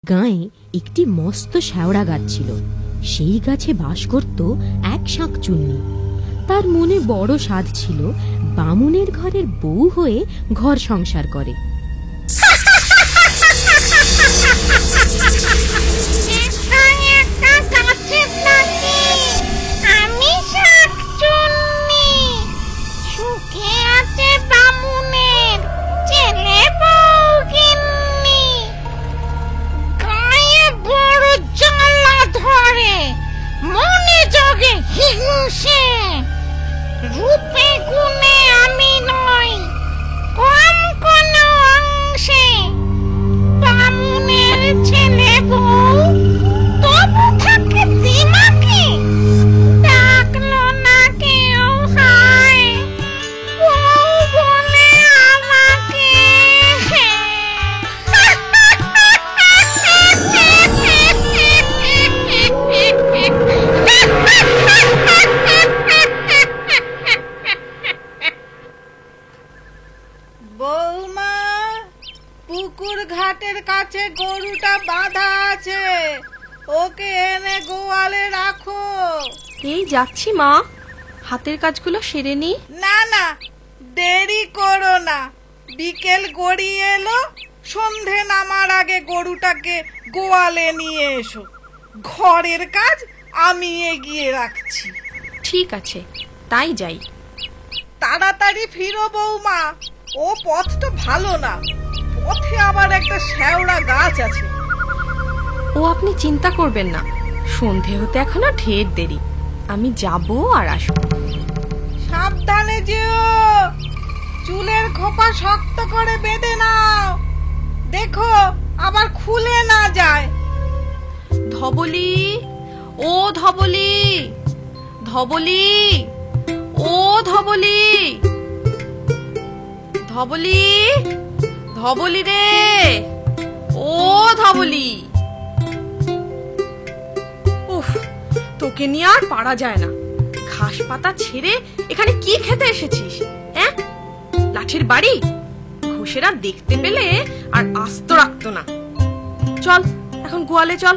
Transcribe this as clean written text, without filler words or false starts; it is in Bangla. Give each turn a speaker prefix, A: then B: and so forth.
A: গাঁয়ে একটি মস্ত শেওড়া গাছ ছিল। সেই গাছে বাস করত এক শাঁকচুন্নি। তার মনে বড় সাধ ছিল বামুনের ঘরের বউ হয়ে ঘর সংসার করে।
B: রূপে গুণে আমি নই কম কোন অংশে, বামুনের ছেলে বউ তবু থাকে দিমাকে, ডাকলো না কেউ হায় বউ বলে আমাকে।
C: বৌমা, পুকুর ঘাটের কাছে গরুটা বাঁধা আছে, ওকে এনে গোয়ালে রাখো।
D: এই যাচ্ছি মা, হাতের কাজগুলো সেরে নি।
C: না না, দেরি করো না, বিকেল গড়িয়ে এলো, সন্ধে নামার আগে গরুটাকে গোয়ালে নিয়ে এসো। ঘরের কাজ আমি এগিয়ে রাখছি।
D: ঠিক আছে, তাই যাই।
C: তাড়াতাড়ি ফিরো বৌমা, ও পথটা ভালো না, পথে আবার একটা শেওড়া গাছ আছে।
D: ও আপনি চিন্তা করবেন না, সন্ধে হতে এখনো ঢের দেরি, আমি যাব আর আসব।
C: সাবধানে যেও, চুলের খোপা শক্ত করে বেঁধে নাও, দেখো আবার খুলে না যায়।
D: ধবলি, ও ধবলি, ধবলি, ও ধবলি, ধবলি, ধবলি রে, ও ধবলি। উফ, তোকে নিয়ে আর পারা যায় না। ঘাস পাতা ছেড়ে এখানে কি খেতে এসেছিস? হ্যাঁ, লাঠির বাড়ি, ঘুষেরা দেখতে পেলে আর আস্ত রাখতো না। চল এখন গোয়ালে চল।